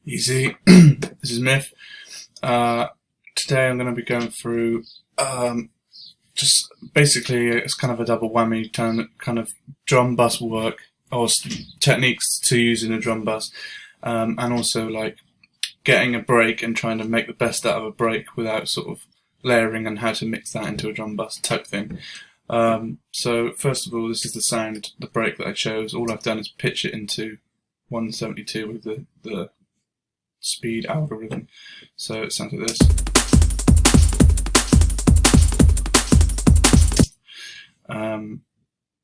Easy. This is Myth. Today I'm going to be going through just basically it's kind of a double whammy kind of drum bus work or techniques to use in a drum bus, and also like getting a break and trying to make the best out of a break without sort of layering and how to mix that into a drum bus type thing. So first of all, this is the break that I chose. All I've done is pitch it into 172 with the speed algorithm. So it sounds like this.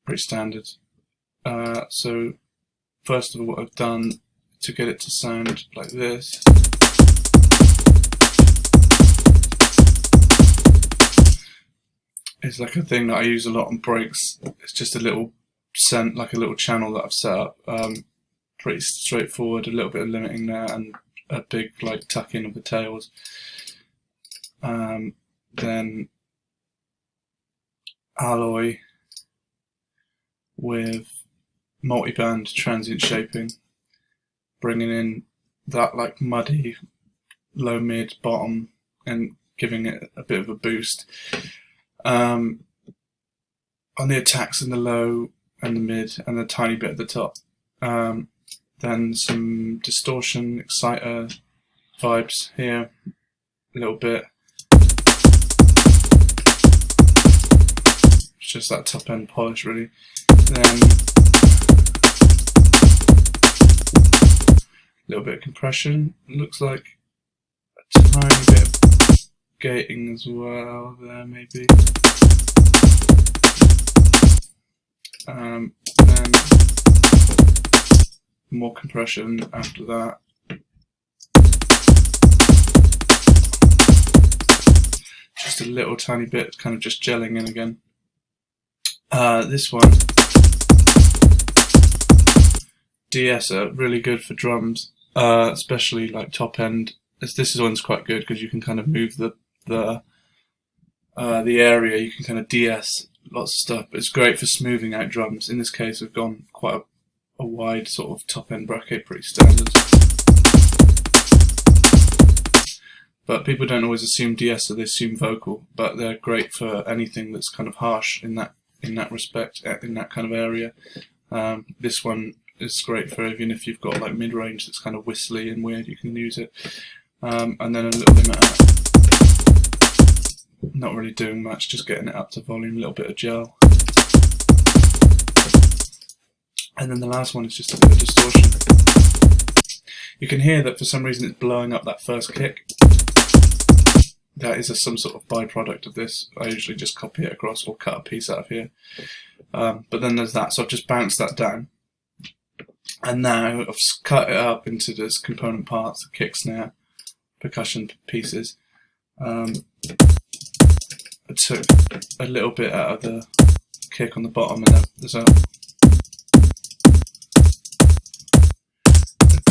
Pretty standard. So first of all, what I've done to get it to sound like this is like a thing that I use a lot on breaks. It's just a little like a little channel that I've set up. Pretty straightforward, a little bit of limiting there and a big like tuck in of the tails. Then alloy with multi-band transient shaping, bringing in that like muddy low mid bottom and giving it a bit of a boost. On the attacks in the low and the mid and the tiny bit at the top. Then some distortion, exciter vibes here, a little bit. It's just that top end polish really. Then a little bit of compression. It looks like a tiny bit of gating as well there maybe. Then more compression after that. Just a little tiny bit kind of just gelling in again. This one, DS are really good for drums, especially like top end. This one's quite good because you can kind of move the area. You can kind of DS lots of stuff. But it's great for smoothing out drums. In this case, we've gone quite a wide sort of top end bracket, pretty standard. But people don't always assume DS, so they assume vocal. But they're great for anything that's kind of harsh in that respect, in that kind of area. This one is great for even if you've got like mid range that's kind of whistly and weird, you can use it. And then a little limiter. Not really doing much, just getting it up to volume, a little bit of gel. And then the last one is just a bit of distortion. You can hear that for some reason it's blowing up that first kick. That is some sort of byproduct of this. I usually just copy it across or cut a piece out of here. But then there's that, so I've just bounced that down. And now I've cut it up into this component parts, the kick, snare, percussion pieces. I took a little bit out of the kick on the bottom and there's a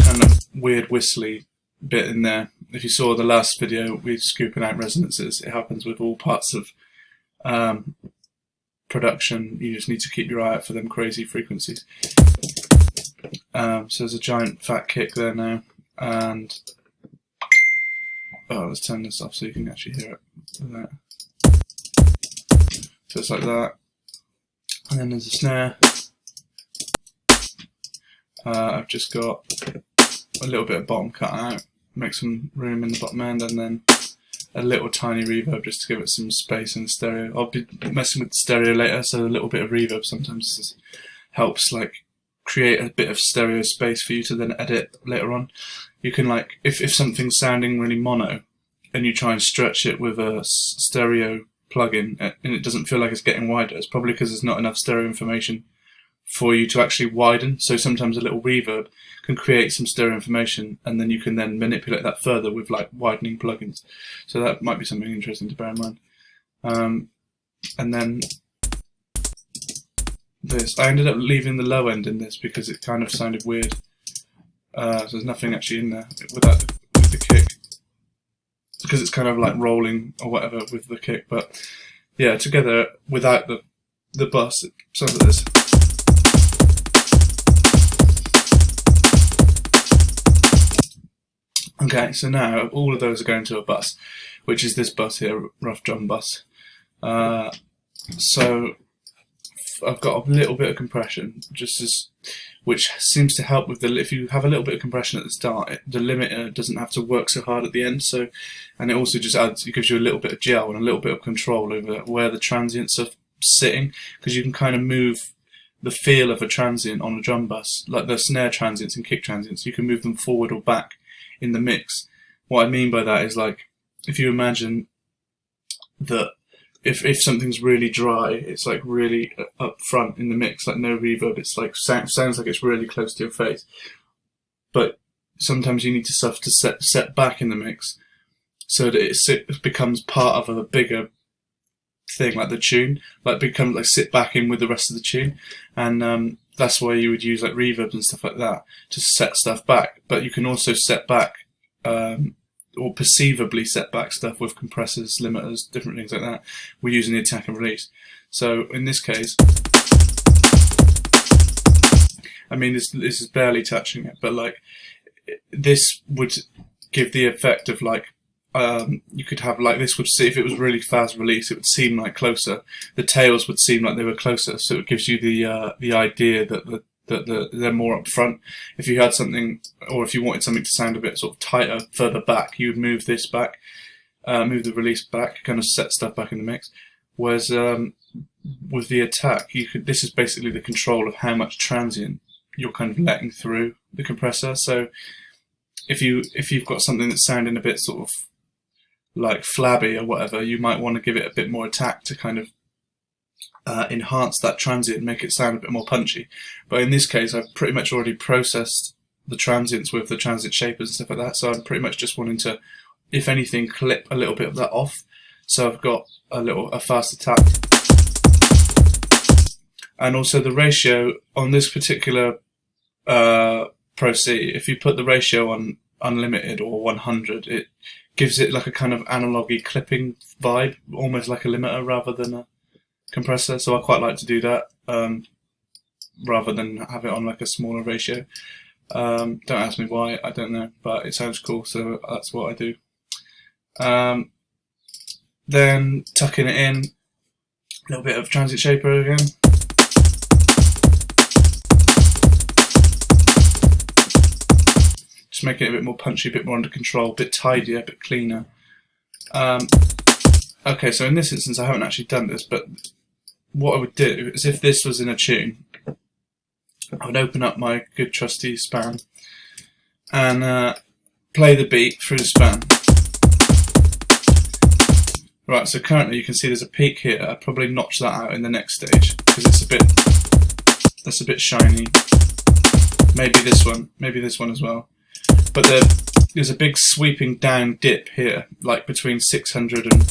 kind of weird whistly bit in there. If you saw the last video with scooping out resonances, it happens with all parts of production. You just need to keep your eye out for them crazy frequencies. So there's a giant fat kick there now, and let's turn this off so you can actually hear it. So it's like that, and then there's a snare. I've just got a little bit of bottom cut out, make some room in the bottom end, and then a little tiny reverb just to give it some space in the stereo. I'll be messing with the stereo later, so a little bit of reverb sometimes helps like create a bit of stereo space for you to then edit later on. You can like, if something's sounding really mono and you try and stretch it with a stereo plugin and it doesn't feel like it's getting wider, it's probably because there's not enough stereo information for you to actually widen. So sometimes a little reverb can create some stereo information, and then you can then manipulate that further with like widening plugins. So that might be something interesting to bear in mind. And then this, I ended up leaving the low end in this because it kind of sounded weird. So there's nothing actually in there with the kick, because it's kind of like rolling or whatever with the kick. But yeah, together without the bus, it sounds like this. Okay, so now all of those are going to a bus, which is this bus here, rough drum bus. So I've got a little bit of compression, which seems to help with if you have a little bit of compression at the start, the limiter doesn't have to work so hard at the end. So, and it also just gives you a little bit of gel and a little bit of control over where the transients are sitting, because you can kind of move the feel of a transient on a drum bus, like the snare transients and kick transients. You can move them forward or back in the mix. What I mean by that is, like, if you imagine that if something's really dry, it's like really up front in the mix, like no reverb. It's like sounds like it's really close to your face. But sometimes you need to set back in the mix so that it becomes part of a bigger thing, like the tune, like sit back in with the rest of the tune, and that's why you would use like reverbs and stuff like that to set stuff back. But you can also set back or perceivably set back stuff with compressors, limiters, different things like that. We're using the attack and release. So in this case, I mean, this is barely touching it, but like this would give the effect of like, you could have like this would see, if it was really fast release, it would seem like closer. The tails would seem like they were closer, so it gives you the idea that they're more up front. If you had something, or if you wanted something to sound a bit sort of tighter further back, you would move this back, move the release back, kind of set stuff back in the mix. Whereas with the attack, this is basically the control of how much transient you're kind of letting through the compressor. So if you've got something that's sounding a bit sort of like flabby or whatever, you might want to give it a bit more attack to kind of enhance that transient, make it sound a bit more punchy. But in this case, I've pretty much already processed the transients with the transient shapers and stuff like that, so I'm pretty much just wanting to, if anything, clip a little bit of that off. So I've got a fast attack. And also the ratio on this particular Pro C, if you put the ratio on unlimited or 100, it gives it like a kind of analogy clipping vibe, almost like a limiter rather than a compressor. So I quite like to do that rather than have it on like a smaller ratio. Don't ask me why, I don't know, but it sounds cool, so that's what I do. Then tucking it in, a little bit of transient shaper again. Just making it a bit more punchy, a bit more under control, a bit tidier, a bit cleaner. Okay, so in this instance I haven't actually done this, but what I would do is, if this was in a tune, I would open up my good trusty span and play the beat through the span. Right, so currently you can see there's a peak here. I'll probably notch that out in the next stage because that's a bit shiny. Maybe this one as well. But there's a big sweeping down dip here, like between 600 and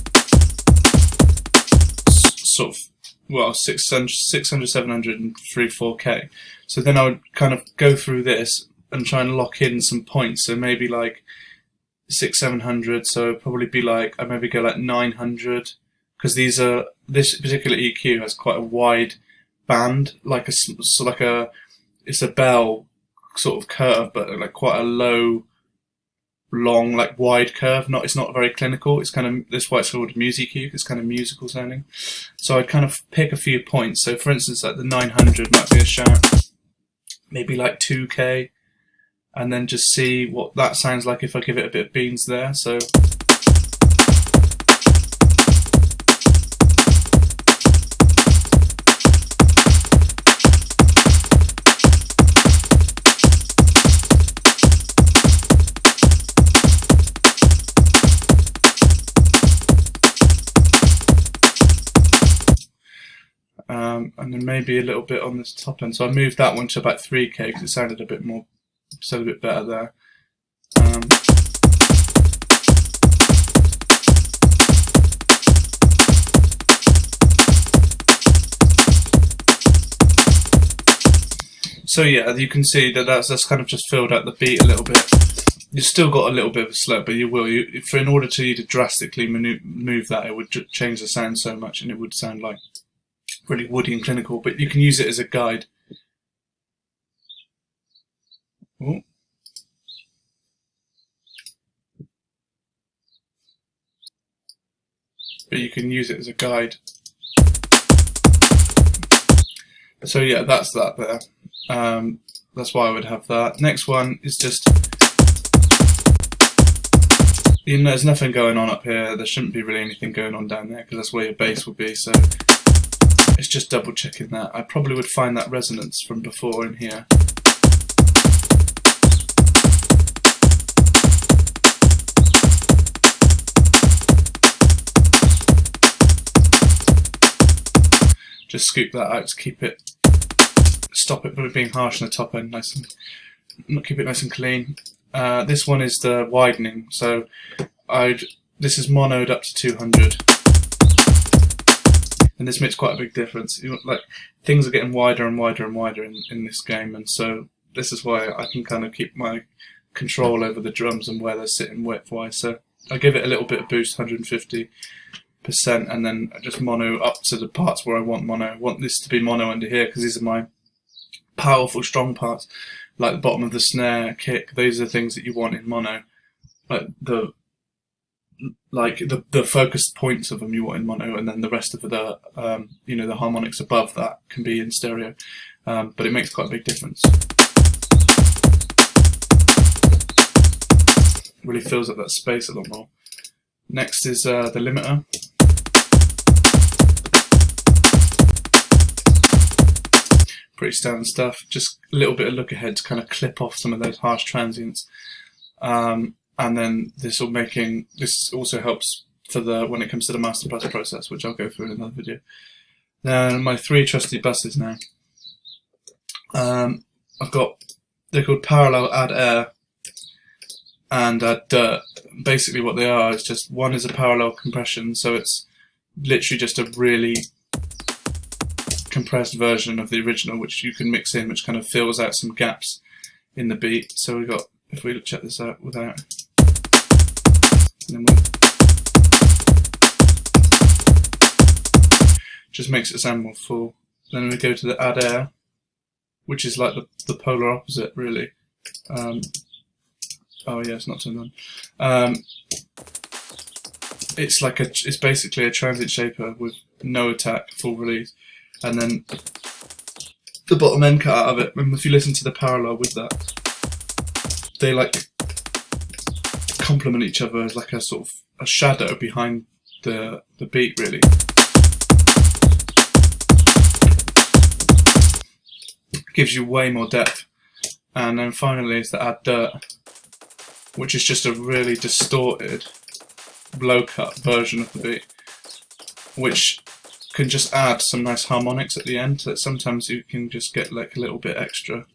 sort of, well, 600, 700 and 4K. So then I would kind of go through this and try and lock in some points. So maybe like 700. So it'd probably be like, I maybe go like 900, because this particular EQ has quite a wide band, like it's a bell sort of curve, but like quite a low, long, like wide curve. It's not very clinical. It's kind of, that's why it's called a music EQ. It's kind of musical sounding. So I'd kind of pick a few points. So for instance, like the 900 might be a shout, maybe like 2K, and then just see what that sounds like if I give it a bit of beans there. So and then maybe a little bit on this top end. So I moved that one to about 3K because it sounded a bit better there. So yeah, you can see that that's kind of just filled out the beat a little bit. You've still got a little bit of a slope, but in order to you to drastically move that, it would change the sound so much, and it would sound like really woody and clinical. But you can use it as a guide. Ooh. but you can use it as a guide. So yeah, that's that there. That's why I would have that. Next one is just, you know, there's nothing going on up here. There shouldn't be really anything going on down there because that's where your bass will be. So it's just double checking that. I probably would find that resonance from before in here. Just scoop that out to keep it, stop it from being harsh on the top end, nice and keep it nice and clean. This one is the widening, so this is monoed up to 200, and this makes quite a big difference. Like, things are getting wider and wider and wider in this game, and so this is why I can kind of keep my control over the drums and where they're sitting width-wise. So I give it a little bit of boost, 150%, and then I just mono up to the parts where I want mono. I want this to be mono under here because these are my powerful, strong parts, like the bottom of the snare, kick. Those are the things that you want in mono. Like the focused points of them you want in mono, and then the rest of the the harmonics above that can be in stereo. But it makes quite a big difference. Really fills up that space a lot more. Next is the limiter. Pretty standard stuff. Just a little bit of look ahead to kind of clip off some of those harsh transients. And then this also helps for when it comes to the master bus process, which I'll go through in another video. Now my three trusty buses now. They're called parallel add air and add dirt. Basically what they are is just, one is a parallel compression, so it's literally just a really compressed version of the original, which you can mix in, which kind of fills out some gaps in the beat. So we got, if we check this out without, and then just makes it sound more full. Then we go to the add air, which is like the polar opposite, really. Oh yeah, it's not turned on. It's basically a transient shaper with no attack, full release, and then the bottom end cut out of it. And if you listen to the parallel with that, they like complement each other as like a sort of a shadow behind the beat, really. Gives you way more depth. And then finally is the add dirt, which is just a really distorted low cut version of the beat, which can just add some nice harmonics at the end that sometimes you can just get like a little bit extra.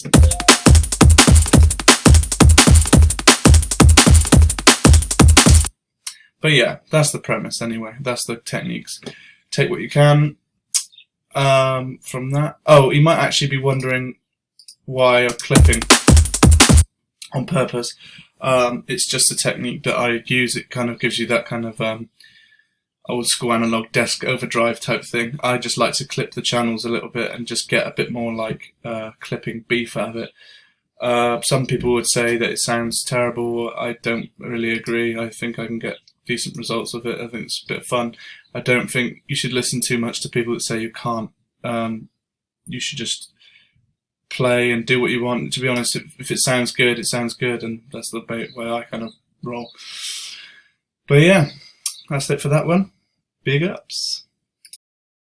But yeah, that's the premise anyway. That's the techniques. Take what you can from that. Oh, you might actually be wondering why I'm clipping on purpose. It's just a technique that I use. It kind of gives you that kind of old school analog desk overdrive type thing. I just like to clip the channels a little bit and just get a bit more like clipping beef out of it. Some people would say that it sounds terrible. I don't really agree. I think I can get decent results of it. I think it's a bit of fun. I don't think you should listen too much to people that say you can't. You should just play and do what you want. To be honest, if it sounds good, it sounds good, and that's the way I kind of roll. But yeah, that's it for that one. Big ups.